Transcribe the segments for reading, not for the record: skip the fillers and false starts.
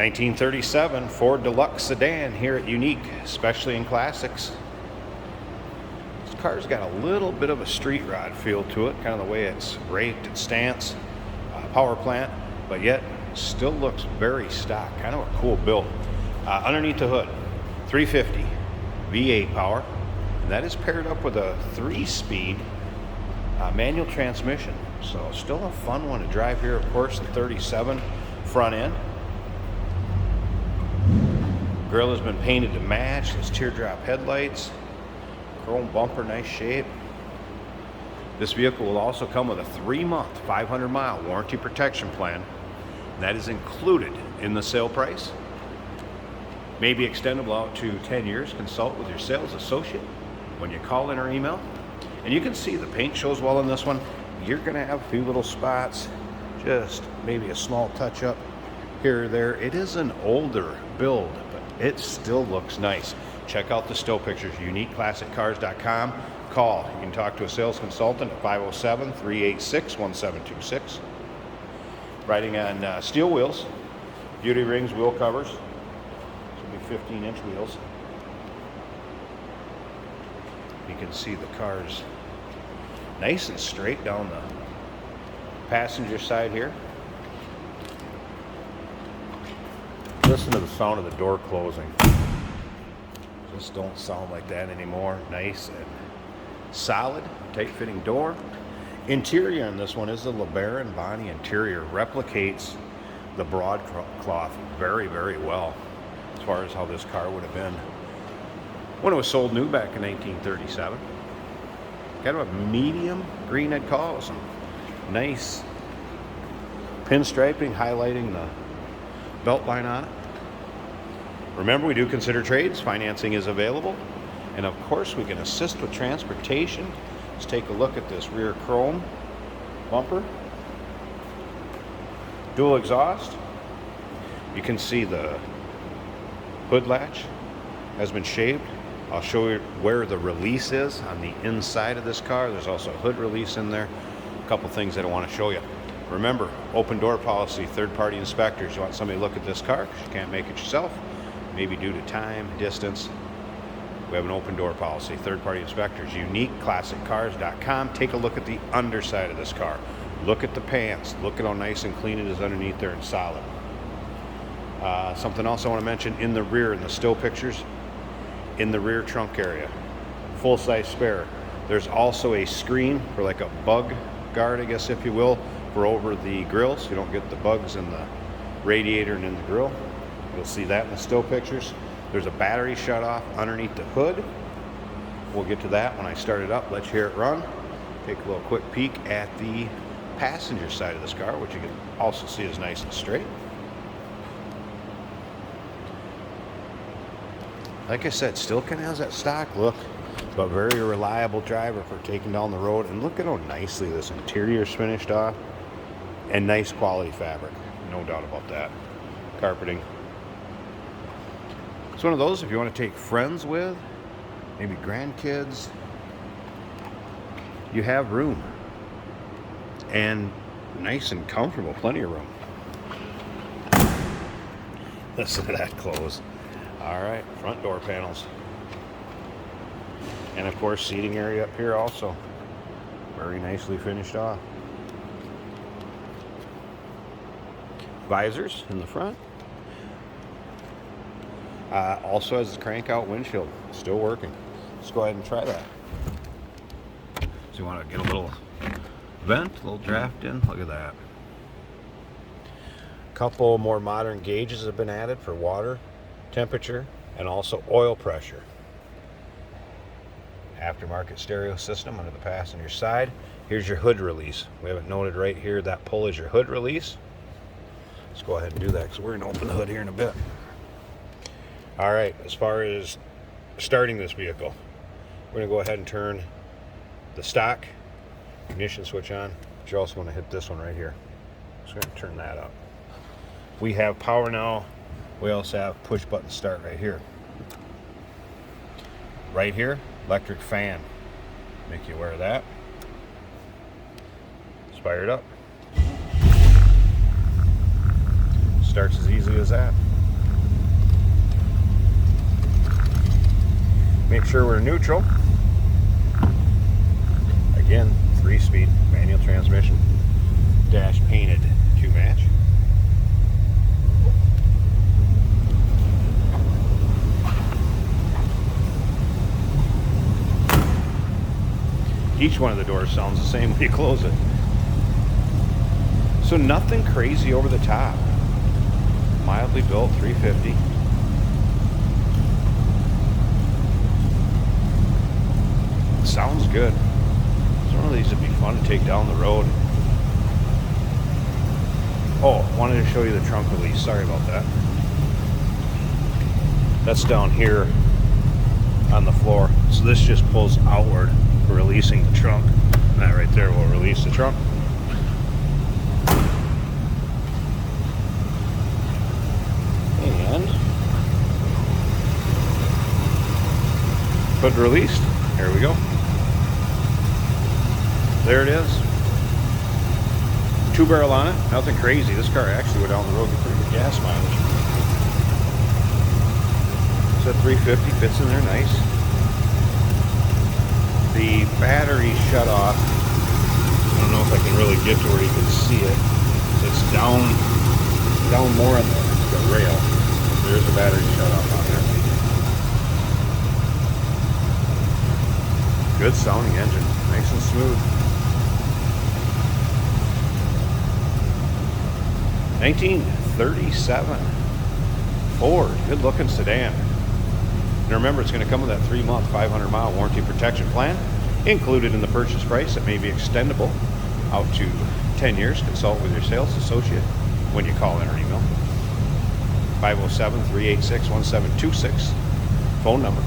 1937 Ford Deluxe sedan here at Unique, especially in classics. This car's got a little bit of a street rod feel to it, kind of the way it's raked and stance, power plant, but yet still looks very stock. Kind of a cool build. Underneath the hood, 350 V8 power, and that is paired up with a 3-speed manual transmission. So still a fun one to drive here. Of course, the 37 front end. Grille has been painted to match. Those teardrop headlights, chrome bumper, nice shape. This vehicle will also come with a 3-month, 500-mile warranty protection plan. That is included in the sale price. May be extendable out to 10 years. Consult with your sales associate when you call in or email. And you can see the paint shows well in this one. You're going to have a few little spots, just maybe a small touch up here or there. It is an older build, but it still looks nice. Check out the still pictures, uniqueclassiccars.com. Call. You can talk to a sales consultant at 507-386-1726. Riding on steel wheels, beauty rings, wheel covers. This will be 15-inch wheels. You can see the car's nice and straight down the passenger side here. Listen to the sound of the door closing. Just don't sound like that anymore. Nice and solid, tight-fitting door. Interior on this one is the LeBaron Bonney interior. Replicates the broadcloth very, very well as far as how this car would have been when it was sold new back in 1937. Kind of a medium green, I'd call it. Some nice pinstriping highlighting the belt line on it. Remember, we do consider trades. Financing is available. And of course, we can assist with transportation. Let's take a look at this rear chrome bumper. Dual exhaust. You can see the hood latch has been shaved. I'll show you where the release is on the inside of this car. There's also a hood release in there. A couple things that I want to show you. Remember, open door policy, third-party inspectors. You want somebody to look at this car because you can't make it yourself, maybe due to time, distance. We have an open door policy, third-party inspectors. Uniqueclassiccars.com. Take a look at the underside of this car. Look at the pants. Look at how nice and clean it is underneath there and solid. Something else I want to mention in the rear, in the still pictures, in the rear trunk area, full-size spare. There's also a screen for like a bug guard, I guess, if you will, for over the grill, so you don't get the bugs in the radiator and in the grill. You'll see that in the still pictures. There's a battery shut off underneath the hood. We'll get to that when I start it up. Let you hear it run. Take a little quick peek at the passenger side of this car, which you can also see is nice and straight. Like I said, still kind of has that stock look, but very reliable driver for taking down the road. And look at how nicely this interior is finished off, and nice quality fabric, no doubt about that. Carpeting. It's one of those if you want to take friends with, maybe grandkids, you have room, and nice and comfortable, plenty of room. Listen to that close. All right, front door panels. And of course, seating area up here also. Very nicely finished off. Visors in the front. Also has a crank out windshield. Still working. Let's go ahead and try that. So you want to get a little vent, a little draft in. Look at that. A couple more modern gauges have been added for water, temperature, and also oil pressure. Aftermarket stereo system under the passenger side. Here's your hood release. We have it noted right here. That pull is your hood release. Let's go ahead and do that because we're going to open the hood here in a bit. All right, as far as starting this vehicle, we're going to go ahead and turn the stock ignition switch on. But you're also going to hit this one right here. Just going to turn that up. We have power now. We also have push button start right here. Right here, electric fan. Make you aware of that. Let's fire it up. Starts as easy as that. Make sure we're neutral. Again, 3-speed manual transmission. Dash painted to match. Each one of the doors sounds the same when you close it. So nothing crazy over the top. Mildly built 350. Sounds good. So one of these would be fun to take down the road. Oh, wanted to show you the trunk release. Sorry about that. That's down here on the floor. So this just pulls outward, releasing the trunk. And that right there will release the trunk. And hood released. Here we go. There it is. 2-barrel on it. Nothing crazy. This car actually went down the road with pretty good gas mileage. It's at 350. Fits in there nice. The battery shut off. I don't know if I can really get to where you can see it. It's down more on the rail. There's the battery shut off on there. Good sounding engine. Nice and smooth. 1937 Ford. Good looking sedan. And remember, it's going to come with that 3-month, 500-mile warranty protection plan included in the purchase price. It may be extendable out to 10 years. Consult with your sales associate when you call in or email. 507-386-1726. Phone number.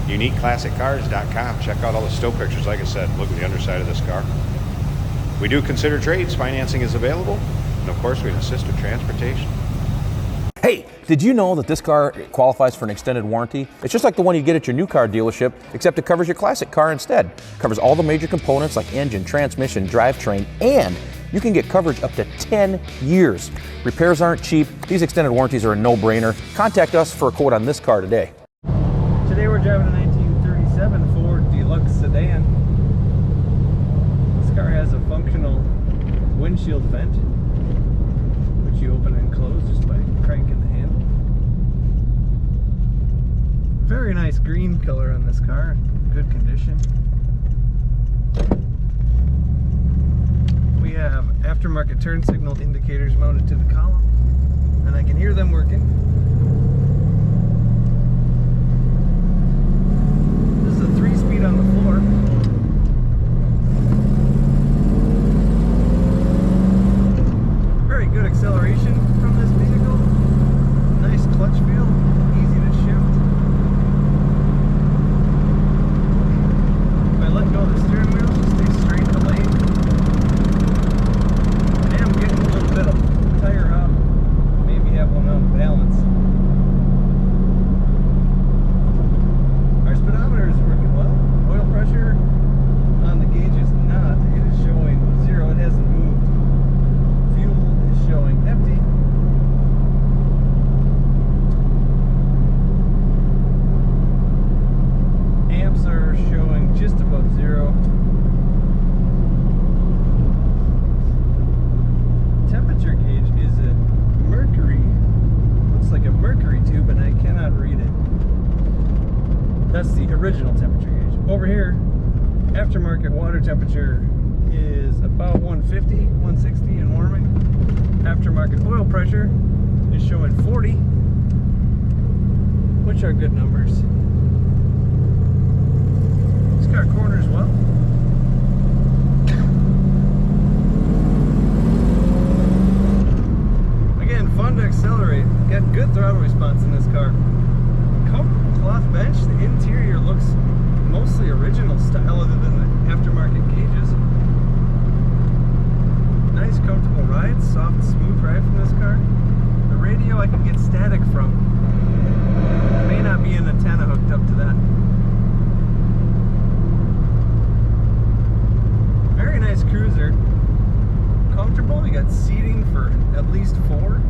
UniqueClassicCars.com. Check out all the still pictures. Like I said, look at the underside of this car. We do consider trades. Financing is available. And of course, we can assist with transportation. Hey, did you know that this car qualifies for an extended warranty? It's just like the one you get at your new car dealership, except it covers your classic car instead. It covers all the major components like engine, transmission, drivetrain, and you can get coverage up to 10 years. Repairs aren't cheap. These extended warranties are a no-brainer. Contact us for a quote on this car today. Today we're driving a 1937 Ford Deluxe sedan. This car has a functional windshield vent, which you open and close just by cranking the handle. Very nice green color on this car, good condition. We have aftermarket turn signal indicators mounted to the column, and I can hear them working. This is a 3-speed on the floor. Very good acceleration from this vehicle. Nice clutch feel, easy to shift. If I let go of the steering wheel, just stay straight in the lane. I am getting a little bit of tire hop, maybe have one on balance. Our speedometer is working well. Oil pressure on the gauge is not. It is showing 0. It hasn't moved. Fuel is showing empty. Amps are showing just above 0. Temperature gauge is a mercury. Looks like a mercury tube, and I cannot read it. That's the original temperature gauge. Over here, aftermarket water temperature is about 150, 160 and warming. Aftermarket oil pressure is showing 40, which are good numbers. This car corners well. Again, fun to accelerate. Got good throttle response in this car. Comfortable cloth bench. The interior looks mostly original style other than the aftermarket gauges. Nice comfortable ride, soft smooth ride from this car. The radio I can get static from. May not be an antenna hooked up to that. Very nice cruiser. Comfortable, you got seating for at least 4.